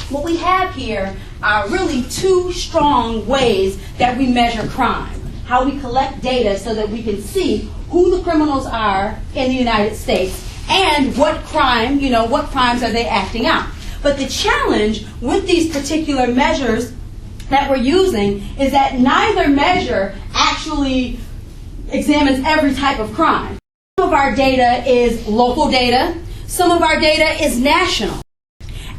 What we have here are really two strong ways that we measure crime. How we collect data so that we can see who the criminals are in the United States and what crime, what crimes are they acting out. But the challenge with these particular measures that we're using is that neither measure actually examines every type of crime. Some of our data is local data, some of our data is national.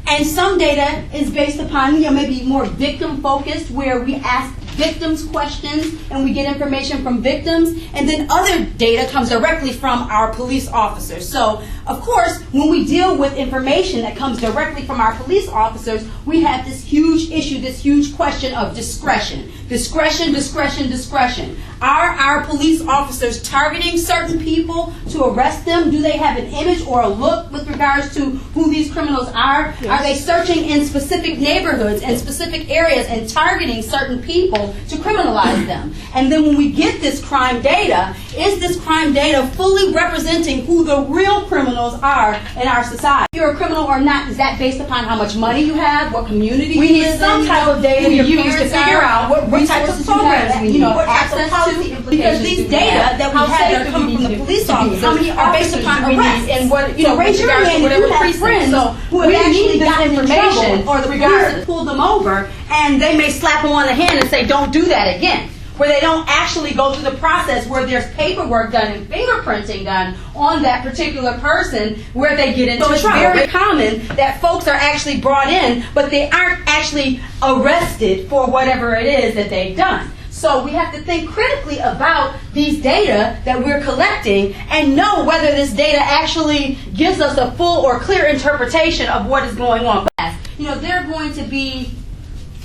And some data is based upon, maybe more victim-focused, where we ask victims questions and we get information from victims, and then other data comes directly from our police officers. So, of course, when we deal with information that comes directly from our police officers, we have this huge issue, this huge question of discretion. Discretion, discretion, discretion. Are our police officers targeting certain people to arrest them? Do they have an image or a look with regards to who these criminals are? Yes. Are they searching in specific neighborhoods and specific areas and targeting certain people to criminalize them? And then when we get this crime data, is this crime data fully representing who the real criminals are in our society? If you're a criminal or not, is that based upon how much money you have, what community you live in? We need some type of data to use to figure out what type of programs you have access to. Because these data that we have that are coming from the police officers are based upon arrests and what, raise your hand if you have friends who have actually gotten information or the police pulled them over and they may slap them on the hand and say, don't do that again. Where they don't actually go through the process where there's paperwork done and fingerprinting done on that particular person where they get into trouble. So it's very common that folks are actually brought in, but they aren't actually arrested for whatever it is that they've done. So we have to think critically about these data that we're collecting and know whether this data actually gives us a full or clear interpretation of what is going on. There are going to be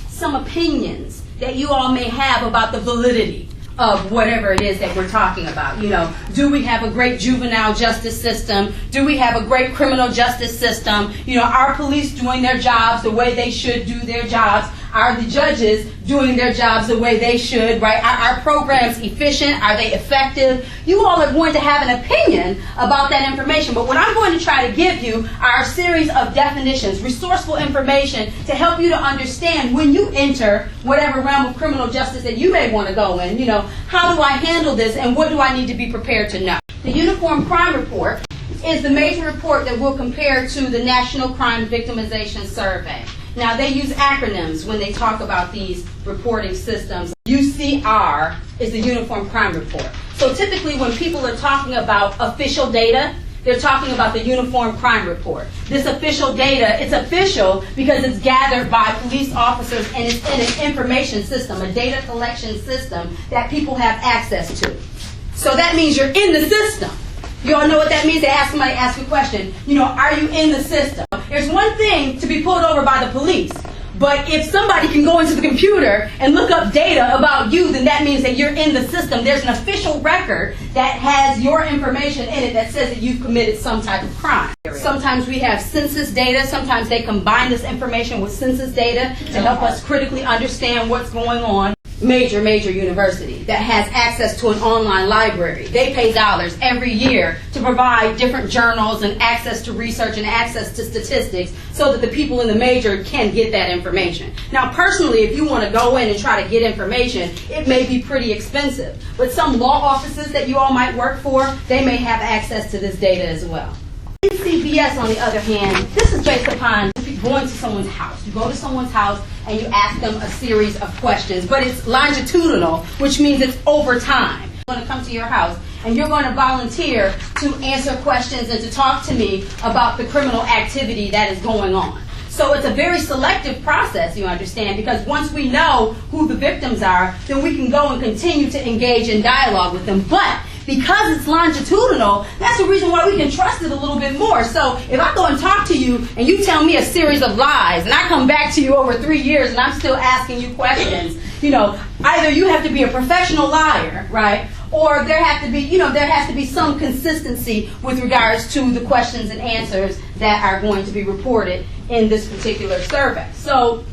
some opinions that you all may have about the validity of whatever it is that we're talking about. Do we have a great juvenile justice system? Do we have a great criminal justice system? Are police doing their jobs the way they should do their jobs? Are the judges doing their jobs the way they should, right? Are our programs efficient? Are they effective? You all are going to have an opinion about that information, but what I'm going to try to give you are a series of definitions, resourceful information to help you to understand when you enter whatever realm of criminal justice that you may want to go in, how do I handle this and what do I need to be prepared to know? The Uniform Crime Report is the major report that we'll compare to the National Crime Victimization Survey. Now, they use acronyms when they talk about these reporting systems. UCR is the Uniform Crime Report. So typically when people are talking about official data, they're talking about the Uniform Crime Report. This official data, it's official because it's gathered by police officers and it's in an information system, a data collection system that people have access to. So that means you're in the system. You all know what that means? They ask somebody, ask a question, are you in the system? There's one thing to be pulled over by the police, but if somebody can go into the computer and look up data about you, then that means that you're in the system. There's an official record that has your information in it that says that you've committed some type of crime. Sometimes we have census data. Sometimes they combine this information with census data to help us critically understand what's going on. Major university that has access to an online library. They pay dollars every year to provide different journals and access to research and access to statistics so that the people in the major can get that information. Now, personally, if you want to go in and try to get information, it may be pretty expensive. But some law offices that you all might work for, they may have access to this data as well. NCVS, on the other hand, this is based upon going to someone's house. You go to someone's house and you ask them a series of questions, but it's longitudinal, which means it's over time. I'm going to come to your house and you're going to volunteer to answer questions and to talk to me about the criminal activity that is going on. So it's a very selective process, you understand, because once we know who the victims are, then we can go and continue to engage in dialogue with them. But because it's longitudinal, that's the reason why we can trust it a little bit more. So if I go and talk to you and you tell me a series of lies and I come back to you over 3 years and I'm still asking you questions, either you have to be a professional liar, right? Or there has to be some consistency with regards to the questions and answers that are going to be reported in this particular survey. So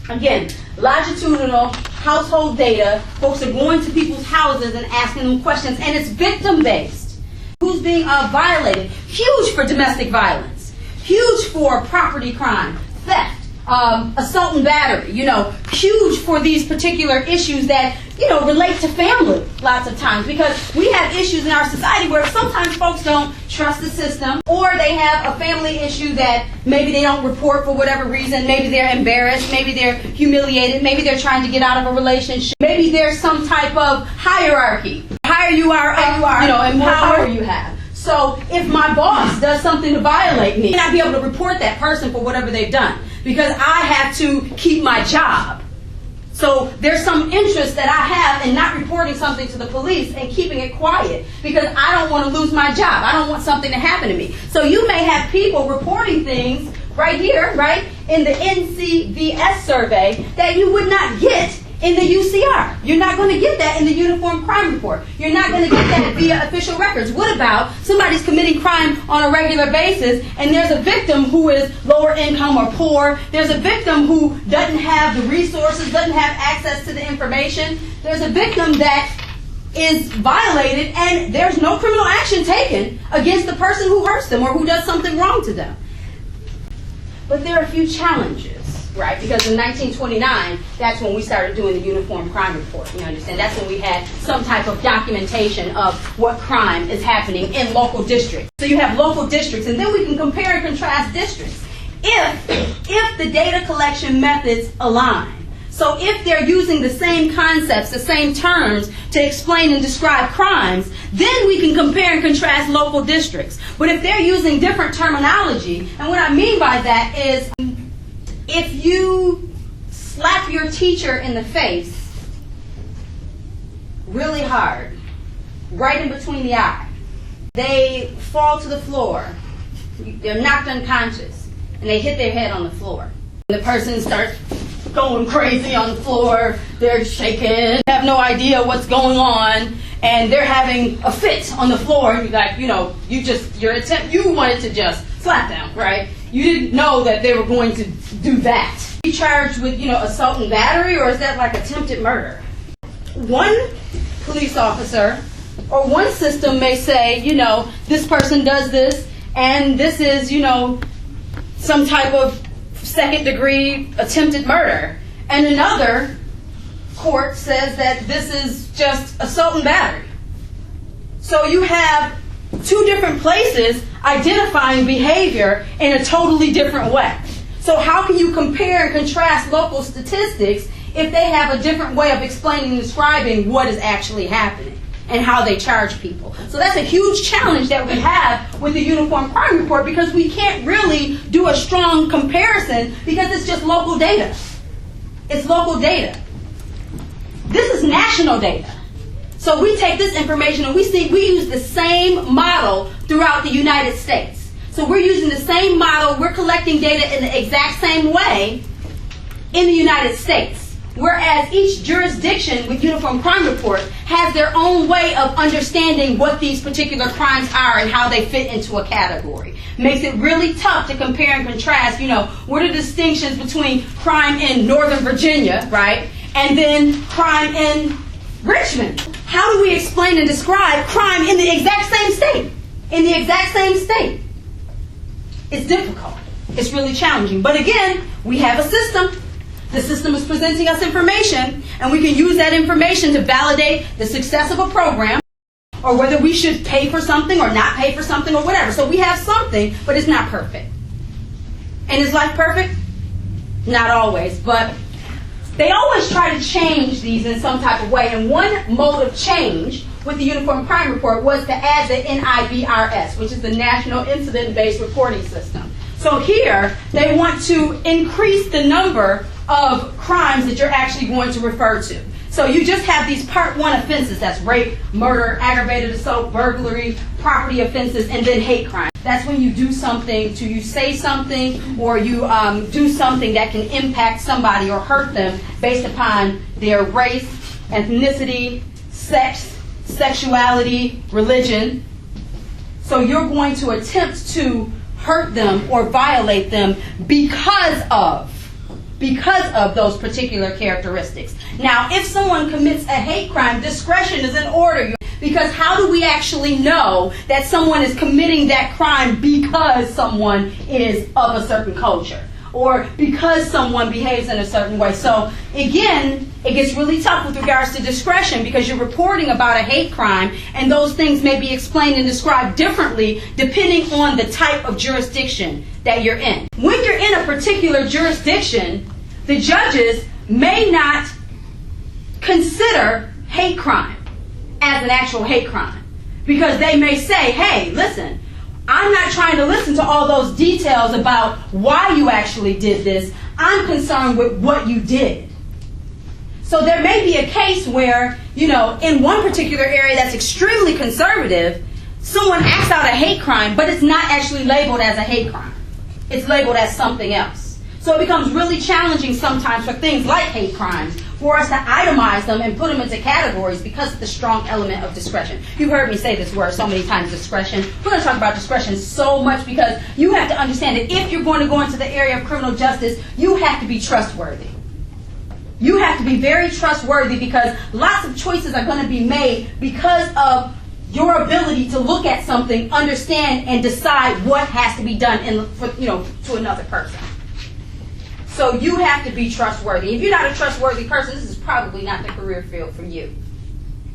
again, longitudinal household data, folks are going to people's houses and asking them questions, and it's victim-based. Who's being violated? Huge for domestic violence. Huge for property crime, theft, assault and battery, huge for these particular issues that, relate to family lots of times, because we have issues in our society where sometimes folks don't trust the system, or they have a family issue that maybe they don't report for whatever reason. Maybe they're embarrassed, maybe they're humiliated, maybe they're trying to get out of a relationship, maybe there's some type of hierarchy. The higher you are, and more power you have. So if my boss does something to violate me, I may not be able to report that person for whatever they've done, because I have to keep my job. So there's some interest that I have in not reporting something to the police and keeping it quiet, because I don't want to lose my job. I don't want something to happen to me. So you may have people reporting things right here, right, in the NCVS survey that you would not get in the UCR. You're not going to get that in the Uniform Crime Report. You're not going to get that via official records. What about somebody's committing crime on a regular basis, and there's a victim who is lower income or poor. There's a victim who doesn't have the resources, doesn't have access to the information. There's a victim that is violated, and there's no criminal action taken against the person who hurts them or who does something wrong to them. But there are a few challenges. Right, because in 1929, that's when we started doing the Uniform Crime Report. You understand? That's when we had some type of documentation of what crime is happening in local districts. So you have local districts, and then we can compare and contrast districts. If the data collection methods align, so if they're using the same concepts, the same terms to explain and describe crimes, then we can compare and contrast local districts. But if they're using different terminology, and what I mean by that is, if you slap your teacher in the face really hard, right in between the eye, they fall to the floor, they're knocked unconscious, and they hit their head on the floor. The person starts going crazy on the floor, they're shaking, have no idea what's going on, and they're having a fit on the floor, and you're like, you wanted to just slap them, right? You didn't know that they were going to do that. You charged with, assault and battery, or is that like attempted murder? One police officer or one system may say, this person does this, and this is, some type of second-degree attempted murder. And another court says that this is just assault and battery. So you have two different places identifying behavior in a totally different way. So how can you compare and contrast local statistics if they have a different way of explaining and describing what is actually happening and how they charge people? So that's a huge challenge that we have with the Uniform Crime Report, because we can't really do a strong comparison because it's just local data. It's local data. This is national data. So we take this information and we use the same model throughout the United States. So we're using the same model, we're collecting data in the exact same way in the United States. Whereas each jurisdiction with Uniform Crime Report has their own way of understanding what these particular crimes are and how they fit into a category. Makes it really tough to compare and contrast, what are the distinctions between crime in Northern Virginia, right, and then crime in Richmond. How do we explain and describe crime in the exact same state? In the exact same state. It's difficult. It's really challenging. But again, we have a system. The system is presenting us information, and we can use that information to validate the success of a program, or whether we should pay for something or not pay for something or whatever. So we have something, but it's not perfect. And is life perfect? Not always, but they always try to change these in some type of way, and one mode of change with the Uniform Crime Report was to add the NIVRS, which is the National Incident-Based Reporting System. So here, they want to increase the number of crimes that you're actually going to refer to. So you just have these Part 1 offenses, that's rape, murder, aggravated assault, burglary, property offenses, and then hate crime. That's when you do something, you say something, or you do something that can impact somebody or hurt them based upon their race, ethnicity, sex, sexuality, religion. So you're going to attempt to hurt them or violate them because of those particular characteristics. Now, if someone commits a hate crime, discretion is in order. Because how do we actually know that someone is committing that crime because someone is of a certain culture? or because someone behaves in a certain way. So again, it gets really tough with regards to discretion because you're reporting about a hate crime and those things may be explained and described differently depending on the type of jurisdiction that you're in. When you're in a particular jurisdiction, the judges may not consider hate crime as an actual hate crime because they may say, hey, listen, I'm not trying to listen to all those details about why you actually did this. I'm concerned with what you did. So there may be a case where, in one particular area that's extremely conservative, someone acts out a hate crime, but it's not actually labeled as a hate crime. It's labeled as something else. So it becomes really challenging sometimes for things like hate crimes for us to itemize them and put them into categories because of the strong element of discretion. You've heard me say this word so many times, discretion. We're going to talk about discretion so much because you have to understand that if you're going to go into the area of criminal justice, you have to be trustworthy. You have to be very trustworthy because lots of choices are going to be made because of your ability to look at something, understand, and decide what has to be done to another person. So you have to be trustworthy. If you're not a trustworthy person, this is probably not the career field for you.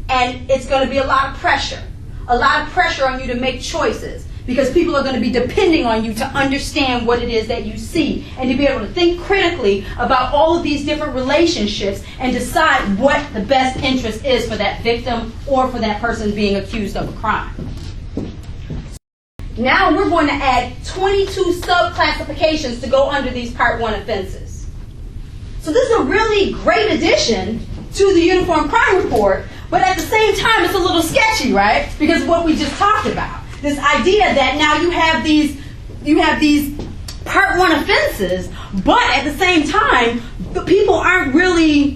And it's going to be a lot of pressure on you to make choices because people are going to be depending on you to understand what it is that you see and to be able to think critically about all of these different relationships and decide what the best interest is for that victim or for that person being accused of a crime. Now we're going to add 22 sub-classifications to go under these Part 1 offenses. So this is a really great addition to the Uniform Crime Report, but at the same time it's a little sketchy, right? Because of what we just talked about. This idea that now you have these Part 1 offenses, but at the same time, the people aren't really,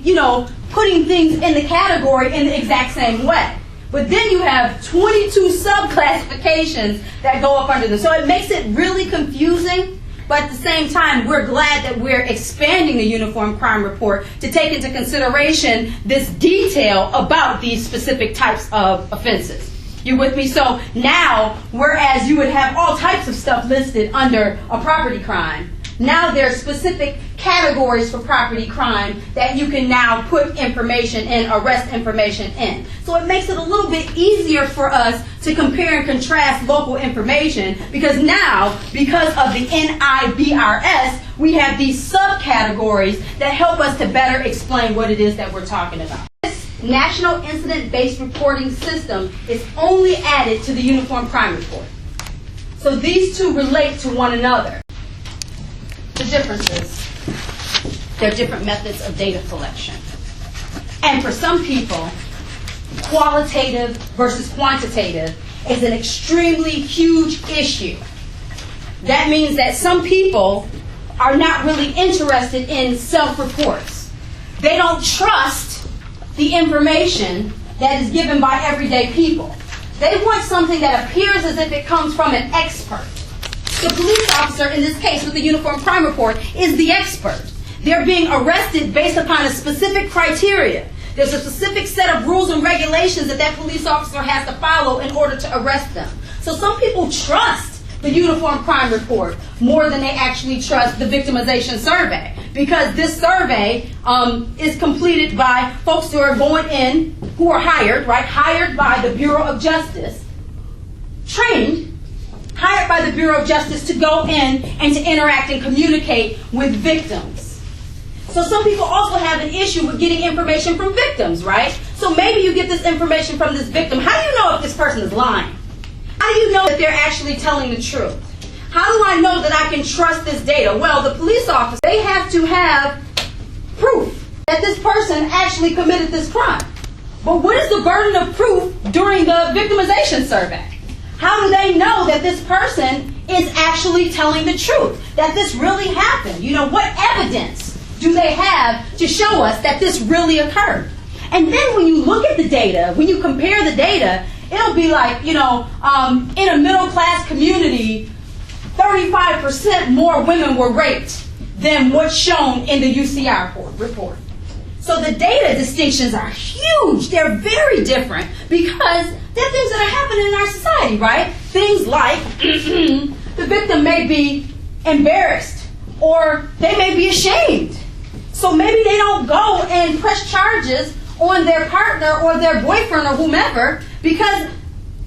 putting things in the category in the exact same way. But then you have 22 sub-classifications that go up under them. So it makes it really confusing, but at the same time, we're glad that we're expanding the Uniform Crime Report to take into consideration this detail about these specific types of offenses. You with me? So now, whereas you would have all types of stuff listed under a property crime, now there are specific categories for property crime that you can now put information in, arrest information in. So it makes it a little bit easier for us to compare and contrast local information because now, because of the NIBRS, we have these subcategories that help us to better explain what it is that we're talking about. This National Incident-Based Reporting System is only added to the Uniform Crime Report. So these two relate to one another. The differences. There are different methods of data collection. And for some people, qualitative versus quantitative is an extremely huge issue. That means that some people are not really interested in self-reports. They don't trust the information that is given by everyday people. They want something that appears as if it comes from an expert. The police officer in this case with the Uniform Crime Report is the expert. They're being arrested based upon a specific criteria. There's a specific set of rules and regulations that police officer has to follow in order to arrest them. So some people trust the Uniform Crime Report more than they actually trust the victimization survey because this survey is completed by folks who are going in, who are hired by the Bureau of Justice, hired by the Bureau of Justice to go in and to interact and communicate with victims. So some people also have an issue with getting information from victims, right? So maybe you get this information from this victim. How do you know if this person is lying? How do you know that they're actually telling the truth? How do I know that I can trust this data? Well, the police officer, they have to have proof that this person actually committed this crime. But what is the burden of proof during the victimization survey? How do they know that this person is actually telling the truth, that this really happened? What evidence do they have to show us that this really occurred? And then when you look at the data, when you compare the data, it'll be like, in a middle-class community, 35% more women were raped than what's shown in the UCR report. So the data distinctions are huge. They're very different because there are things that are happening in our society, right? Things like the victim may be embarrassed or they may be ashamed. So maybe they don't go and press charges on their partner or their boyfriend or whomever because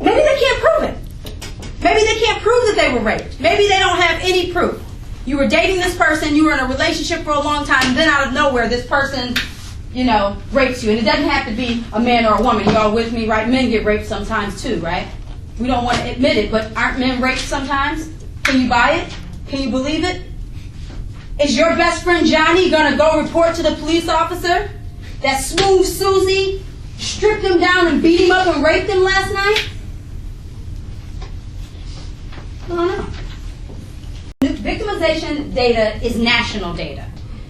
maybe they can't prove it. Maybe they can't prove that they were raped. Maybe they don't have any proof. You were dating this person, you were in a relationship for a long time, and then out of nowhere this person, rapes you. And it doesn't have to be a man or a woman. You all with me, right? Men get raped sometimes too, right? We don't want to admit it, but aren't men raped sometimes? Can you buy it? Can you believe it? Is your best friend Johnny going to go report to the police officer that Smooth Susie stripped him down and beat him up and raped him last night? I don't know. Victimization data is national data.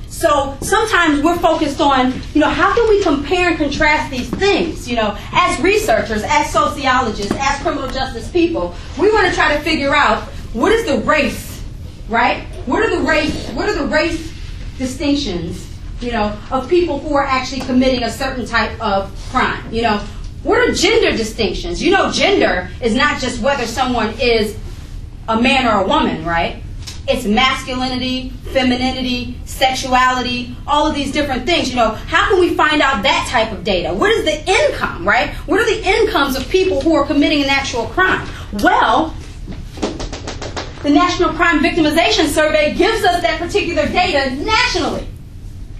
So sometimes we're focused on, how can we compare and contrast these things? As researchers, as sociologists, as criminal justice people, we want to try to figure out what is the race, right? What are the race distinctions, of people who are actually committing a certain type of crime? What are gender distinctions? Gender is not just whether someone is a man or a woman, right? It's masculinity, femininity, sexuality, all of these different things. How can we find out that type of data? What is the income, right? What are the incomes of people who are committing an actual crime? Well, the National Crime Victimization Survey gives us that particular data nationally.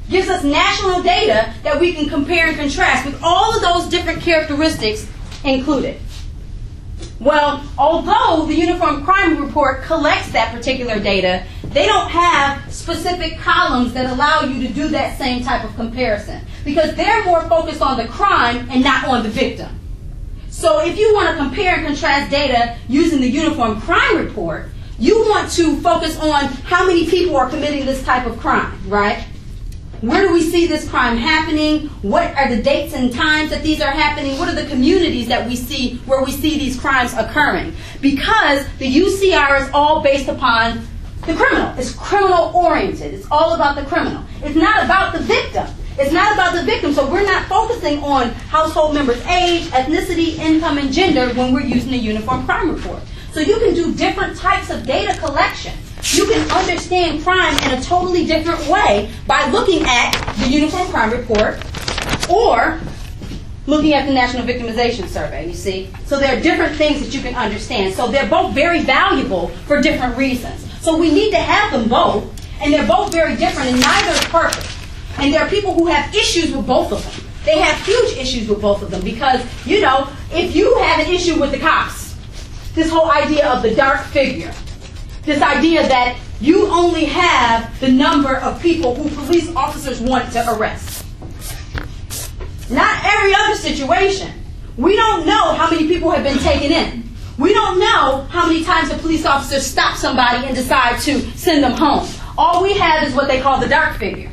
Gives us national data that we can compare and contrast with all of those different characteristics included. Well, although the Uniform Crime Report collects that particular data, they don't have specific columns that allow you to do that same type of comparison because they're more focused on the crime and not on the victim. So if you want to compare and contrast data using the Uniform Crime Report, you want to focus on how many people are committing this type of crime, right? Where do we see this crime happening? What are the dates and times that these are happening? What are the communities that we see where we see these crimes occurring? Because the UCR is all based upon the criminal. It's criminal oriented. It's all about the criminal. It's not about the victim. It's not about the victim. So we're not focusing on household members' age, ethnicity, income, and gender when we're using the Uniform Crime Report. So you can do different types of data collection. You can understand crime in a totally different way by looking at the Uniform Crime Report or looking at the National Victimization Survey, you see. So there are different things that you can understand. So they're both very valuable for different reasons. So we need to have them both, and they're both very different, and neither is perfect. And there are people who have issues with both of them. They have huge issues with both of them because, if you have an issue with the cops, this whole idea of the dark figure, this idea that you only have the number of people who police officers want to arrest. Not every other situation. We don't know how many people have been taken in. We don't know how many times a police officer stops somebody and decides to send them home. All we have is what they call the dark figure.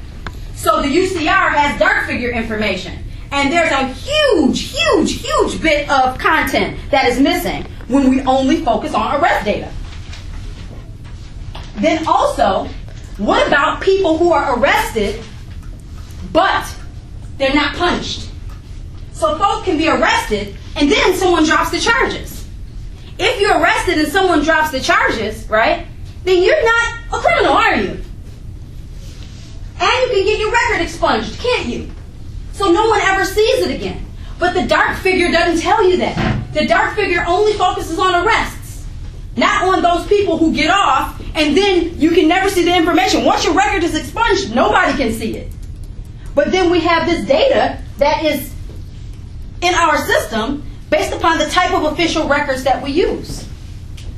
So the UCR has dark figure information. And there's a huge, huge, huge bit of content that is missing when we only focus on arrest data. Then also, what about people who are arrested, but they're not punished? So folks can be arrested, and then someone drops the charges. If you're arrested and someone drops the charges, right, then you're not a criminal, are you? And you can get your record expunged, can't you? So no one ever sees it again. But the dark figure doesn't tell you that. The dark figure only focuses on arrests, not on those people who get off, and then you can never see the information. Once your record is expunged, nobody can see it. But then we have this data that is in our system based upon the type of official records that we use.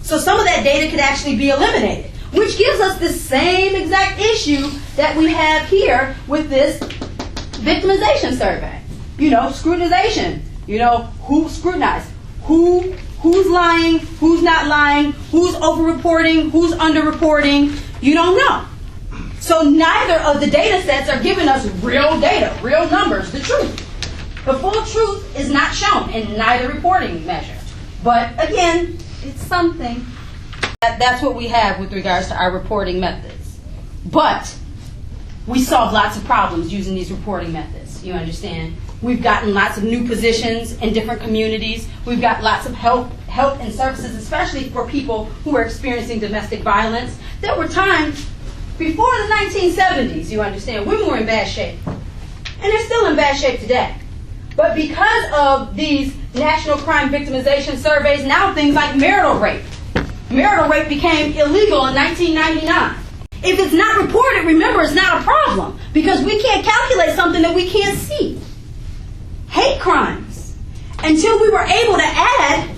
So some of that data could actually be eliminated, which gives us the same exact issue that we have here with this victimization survey. Scrutinization. Who scrutinized? Who's lying, who's not lying, who's over-reporting, who's under-reporting. You don't know. So neither of the data sets are giving us real data, real numbers, the truth. The full truth is not shown in neither reporting measure. But again, it's something. That's what we have with regards to our reporting methods. But we solve lots of problems using these reporting methods, you understand? We've gotten lots of new positions in different communities. We've got lots of help and services, especially for people who are experiencing domestic violence. There were times Before the 1970s, you understand, women were in bad shape. And they're still in bad shape today. But because of these national crime victimization surveys, now things like marital rape became illegal in 1999. If it's not reported, remember, it's not a problem, because we can't calculate something that we can't see. Hate crimes. Until we were able to add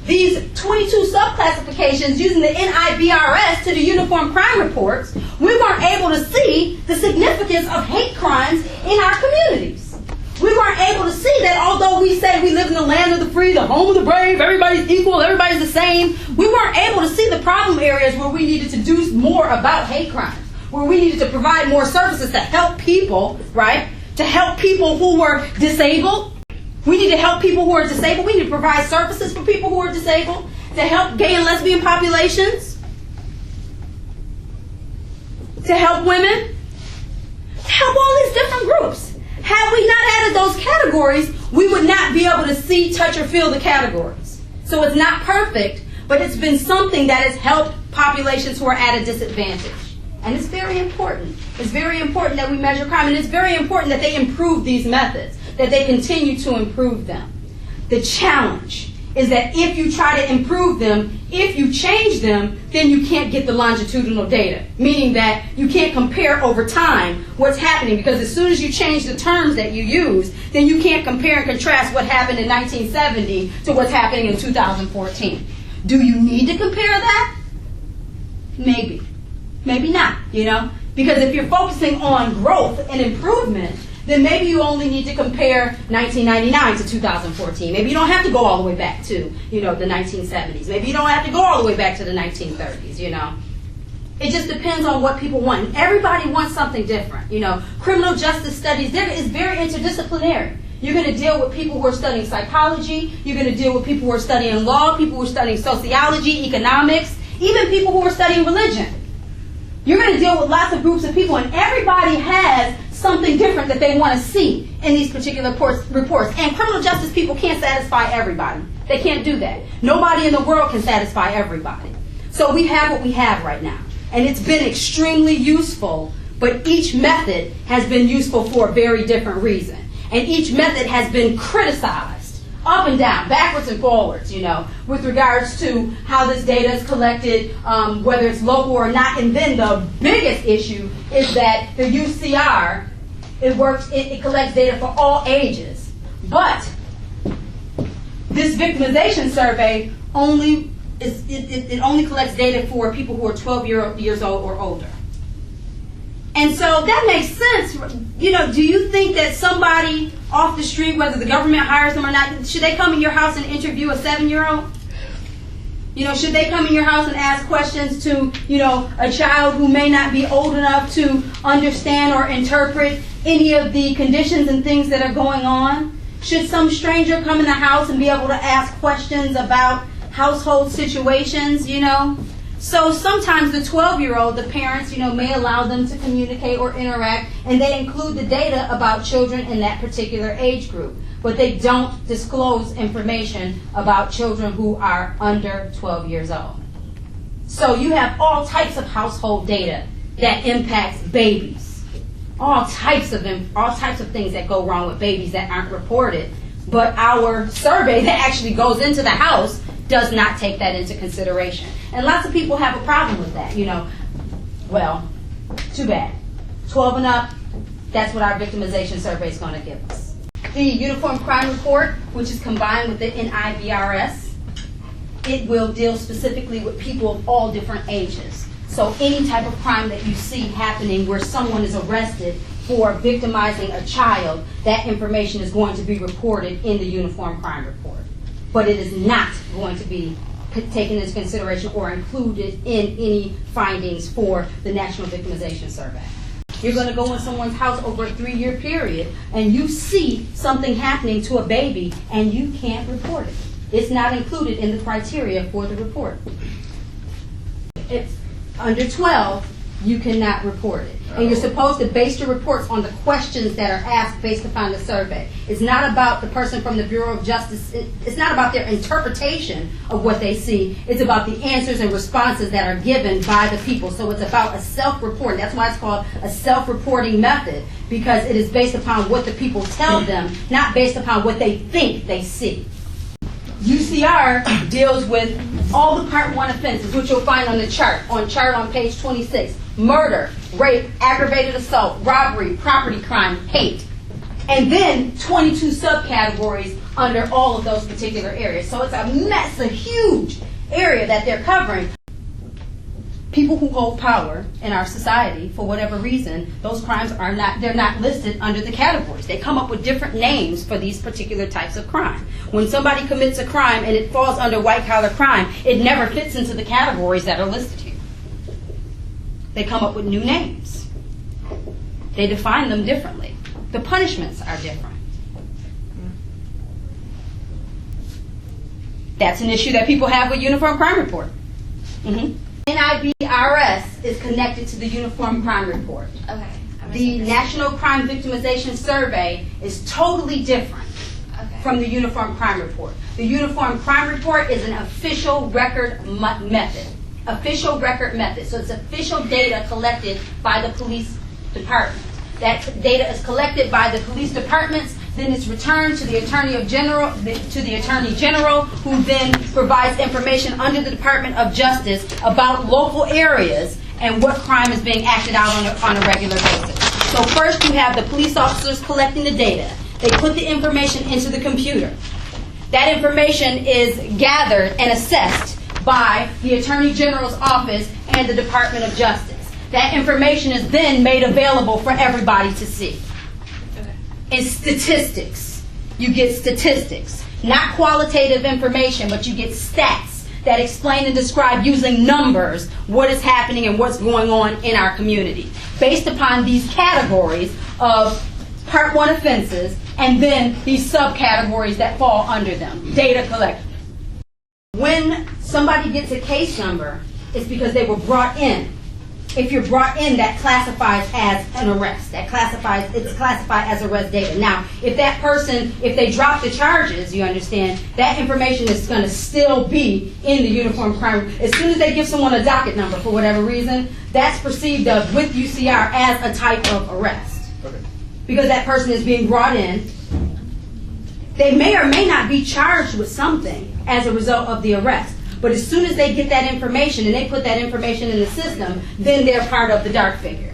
these 22 subclassifications using the NCVS to the Uniform Crime Reports, we weren't able to see the significance of hate crimes in our communities. We weren't able to see that although we say we live in the land of the free, the home of the brave, everybody's equal, everybody's the same, we weren't able to see the problem areas where we needed to do more about hate crimes, where we needed to provide more services to help people, right? To help people who were disabled. We need to help people who are disabled. We need to provide services for people who are disabled, to help gay and lesbian populations, to help women, to help all these different groups. Had we not added those categories, we would not be able to see, touch, or feel the categories. So it's not perfect, but it's been something that has helped populations who are at a disadvantage. And it's very important. It's very important that we measure crime, and it's very important that they improve these methods, that they continue to improve them. The challenge is that if you try to improve them, if you change them, then you can't get the longitudinal data, meaning that you can't compare over time what's happening, because as soon as you change the terms that you use, then you can't compare and contrast what happened in 1970 to what's happening in 2014. Do you need to compare that? Maybe. Maybe not, because if you're focusing on growth and improvement, then maybe you only need to compare 1999 to 2014. Maybe you don't have to go all the way back to, the 1970s. Maybe you don't have to go all the way back to the 1930s, It just depends on what people want. And everybody wants something different, Criminal justice studies is very interdisciplinary. You're going to deal with people who are studying psychology. You're going to deal with people who are studying law, people who are studying sociology, economics, even people who are studying religion. You're going to deal with lots of groups of people, and everybody has something different that they want to see in these particular reports. And criminal justice people can't satisfy everybody. They can't do that. Nobody in the world can satisfy everybody. So we have what we have right now. And it's been extremely useful, but each method has been useful for a very different reason. And each method has been criticized up and down, backwards and forwards, with regards to how this data is collected, whether it's local or not. And then the biggest issue is that the UCR, it collects data for all ages. But this victimization survey only collects data for people who are 12 years old or older. And so that makes sense. Do you think that somebody off the street, whether the government hires them or not, should they come in your house and interview a 7-year-old? Should they come in your house and ask questions to, a child who may not be old enough to understand or interpret any of the conditions and things that are going on? Should some stranger come in the house and be able to ask questions about household situations, So sometimes the 12-year-old, the parents, may allow them to communicate or interact, and they include the data about children in that particular age group. But they don't disclose information about children who are under 12 years old. So you have all types of household data that impacts babies. All types of things that go wrong with babies that aren't reported. But our survey that actually goes into the house does not take that into consideration. And lots of people have a problem with that, Well, too bad. 12 and up, that's what our victimization survey is going to give us. The Uniform Crime Report, which is combined with the NCVS, it will deal specifically with people of all different ages. So any type of crime that you see happening where someone is arrested for victimizing a child, that information is going to be reported in the Uniform Crime Report. But it is not going to be taken into consideration or included in any findings for the National Victimization Survey. You're going to go in someone's house over a 3-year period and you see something happening to a baby and you can't report it. It's not included in the criteria for the report. It's under 12, you cannot report it. And you're supposed to base your reports on the questions that are asked based upon the survey. It's not about the person from the Bureau of Justice. It's not about their interpretation of what they see. It's about the answers and responses that are given by the people. So it's about a self-report. That's why it's called a self-reporting method, because it is based upon what the people tell them, not based upon what they think they see. UCR deals with all the Part 1 offenses, which you'll find on the chart on page 26. Murder, rape, aggravated assault, robbery, property crime, hate. And then 22 subcategories under all of those particular areas. So it's a huge area that they're covering. People who hold power in our society, for whatever reason, those crimes they're not listed under the categories. They come up with different names for these particular types of crime. When somebody commits a crime and it falls under white-collar crime, it never fits into the categories that are listed here. They come up with new names. They define them differently. The punishments are different. That's an issue that people have with Uniform Crime Report. NIVRS is connected to the Uniform Crime Report. Okay. The National Crime Victimization Survey is totally different from the Uniform Crime Report. The Uniform Crime Report is an official record method. Official record method. So it's official data collected by the police department. That data is collected by the police departments, then it's returned to the Attorney General, who then provides information under the Department of Justice about local areas and what crime is being acted out on a regular basis. So first you have the police officers collecting the data. They put the information into the computer. That information is gathered and assessed by the Attorney General's office and the Department of Justice. That information is then made available for everybody to see. In statistics, you get statistics. Not qualitative information, but you get stats that explain and describe using numbers what is happening and what's going on in our community. Based upon these categories of Part 1 offenses and then these subcategories that fall under them. Data collection. When somebody gets a case number, it's because they were brought in. If you're brought in, that classifies as an arrest. It's classified as arrest data. Now, if that person, if they drop the charges, you understand, that information is going to still be in the Uniform Crime. As soon as they give someone a docket number for whatever reason, that's perceived of with UCR as a type of arrest. Okay. Because that person is being brought in. They may or may not be charged with something as a result of the arrest. But as soon as they get that information and they put that information in the system, then they're part of the dark figure.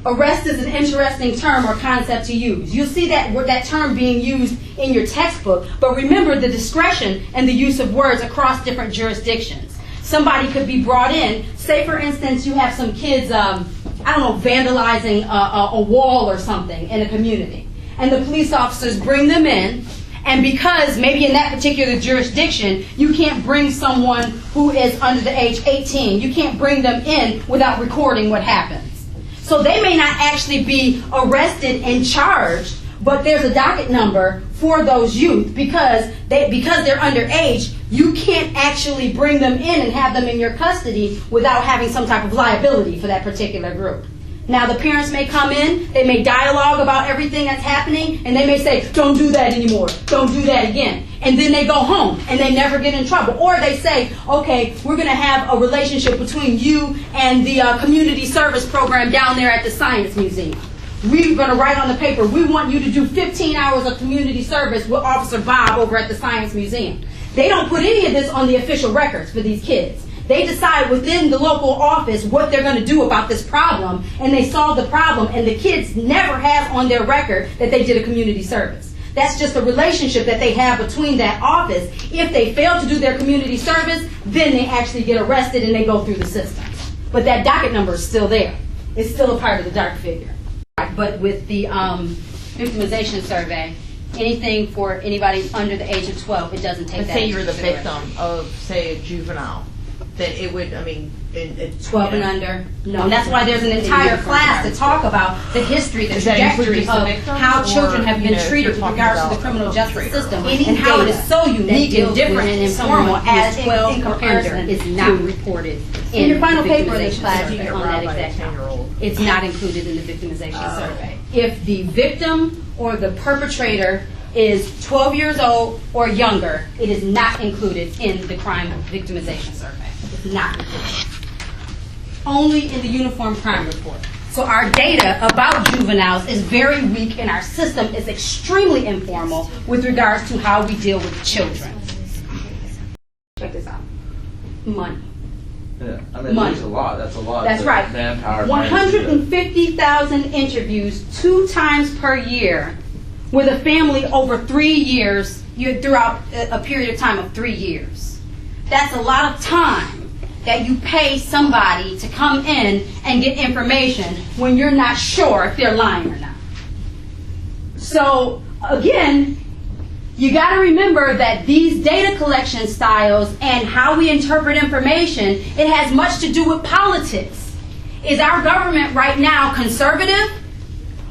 Arrest is an interesting term or concept to use. You'll see that term being used in your textbook, but remember the discretion and the use of words across different jurisdictions. Somebody could be brought in, say for instance you have some kids, vandalizing a wall or something in a community, and the police officers bring them in. And because maybe in that particular jurisdiction, you can't bring someone who is under the age 18, you can't bring them in without recording what happens. So they may not actually be arrested and charged, but there's a docket number for those youth because they're underage. You can't actually bring them in and have them in your custody without having some type of liability for that particular group. Now, the parents may come in, they may dialogue about everything that's happening, and they may say, don't do that anymore, don't do that again. And then they go home, and they never get in trouble. Or they say, okay, we're going to have a relationship between you and the community service program down there at the Science Museum. We're going to write on the paper, we want you to do 15 hours of community service with Officer Bob over at the Science Museum. They don't put any of this on the official records for these kids. They decide within the local office what they're going to do about this problem, and they solve the problem, and the kids never have on their record that they did a community service. That's just a relationship that they have between that office. If they fail to do their community service, then they actually get arrested and they go through the system. But that docket number is still there. It's still a part of the dark figure. But with the victimization survey, anything for anybody under the age of 12, it doesn't take that. Say you're the victim of, say, a juvenile. That it would, in 12 and under, no. And that's why there's an entire class to talk about the history, the trajectory of how children have been treated with regards to the criminal justice system and how it is so unique and different and informal as 12 in comparison is not reported in your final paper in this class on that exact topic. It's not included in the victimization survey. If the victim or the perpetrator is 12 years old or younger, it is not included in the crime victimization survey. It's not included. Only in the Uniform Crime Report. So our data about juveniles is very weak and our system is extremely informal with regards to how we deal with children. Check this out. Money. Yeah, I mean, Money. there's a lot. That's a lot. That's right. Manpower. 150,000 interviews 2 times per year with a family over 3 years, throughout a period of time of 3 years. That's a lot of time that you pay somebody to come in and get information when you're not sure if they're lying or not. So, again, you got to remember that these data collection styles and how we interpret information, it has much to do with politics. Is our government right now conservative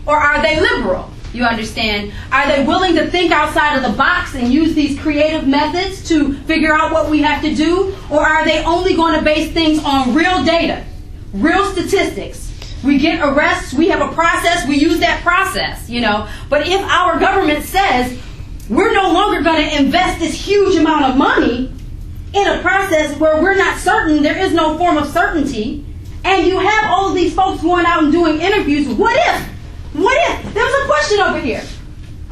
or are they liberal? You understand? Are they willing to think outside of the box and use these creative methods to figure out what we have to do? Or are they only going to base things on real data, real statistics? We get arrests, we have a process, we use that process, you know. But if our government says we're no longer going to invest this huge amount of money in a process where we're not certain, there is no form of certainty, and you have all of these folks going out and doing interviews, what if? What if? There was a question over here.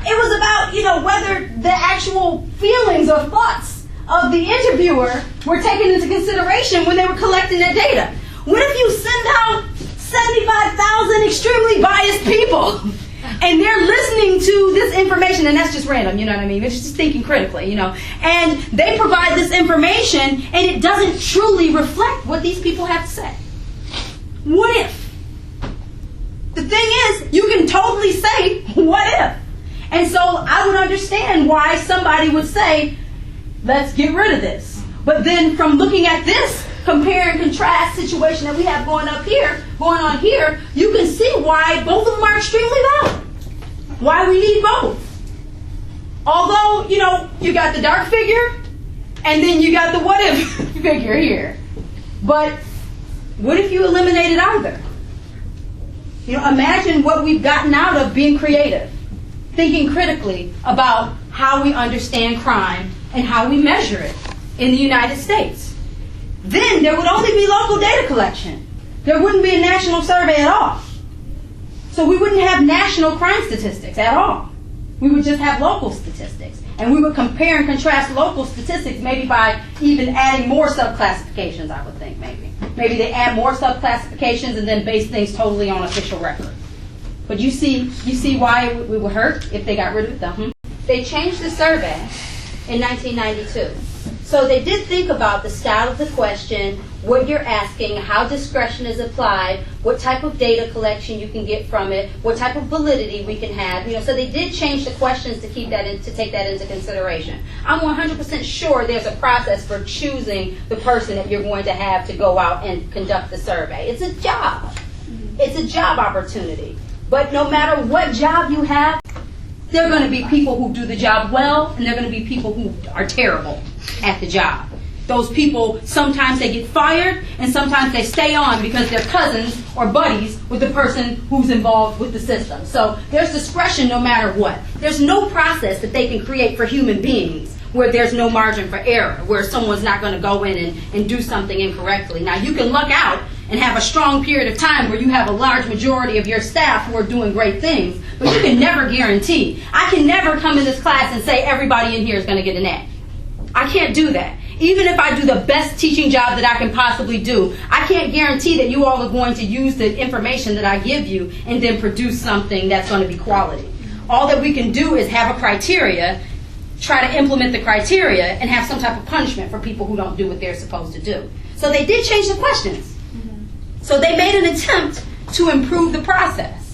It was about, you know, whether the actual feelings or thoughts of the interviewer were taken into consideration when they were collecting their data. What if you send out 75,000 extremely biased people and they're listening to this information, and that's just random, you know what I mean? It's just thinking critically, you know. And they provide this information and it doesn't truly reflect what these people have to say. What if? The thing is, you can totally say, what if? And so I would understand why somebody would say, let's get rid of this. But then from looking at this compare and contrast situation that we have going on here, you can see why both of them are extremely valid. Why we need both. Although, you know, you got the dark figure, and then you got the what if figure here. But what if you eliminated either? You know, imagine what we've gotten out of being creative, thinking critically about how we understand crime and how we measure it in the United States. Then there would only be local data collection. There wouldn't be a national survey at all. So we wouldn't have national crime statistics at all. We would just have local statistics. And we would compare and contrast local statistics maybe by even adding more subclassifications, I would think, maybe. Maybe they add more subclassifications and then base things totally on official record. But you see why it would hurt if they got rid of it? They changed the survey in 1992. So they did think about the style of the question, what you're asking, how discretion is applied, what type of data collection you can get from it, what type of validity we can have. You know, so they did change the questions to keep that to take that into consideration. I'm 100% sure there's a process for choosing the person that you're going to have to go out and conduct the survey. It's a job. It's a job opportunity. But no matter what job you have, there are going to be people who do the job well, and there are going to be people who are terrible at the job. Those people, sometimes they get fired, and sometimes they stay on because they're cousins or buddies with the person who's involved with the system. So there's discretion no matter what. There's no process that they can create for human beings where there's no margin for error, where someone's not going to go in and do something incorrectly. Now, you can luck out and have a strong period of time where you have a large majority of your staff who are doing great things, but you can never guarantee. I can never come in this class and say everybody in here is going to get an A. I can't do that. Even if I do the best teaching job that I can possibly do, I can't guarantee that you all are going to use the information that I give you and then produce something that's going to be quality. All that we can do is have a criteria, try to implement the criteria, and have some type of punishment for people who don't do what they're supposed to do. So they did change the questions. So they made an attempt to improve the process.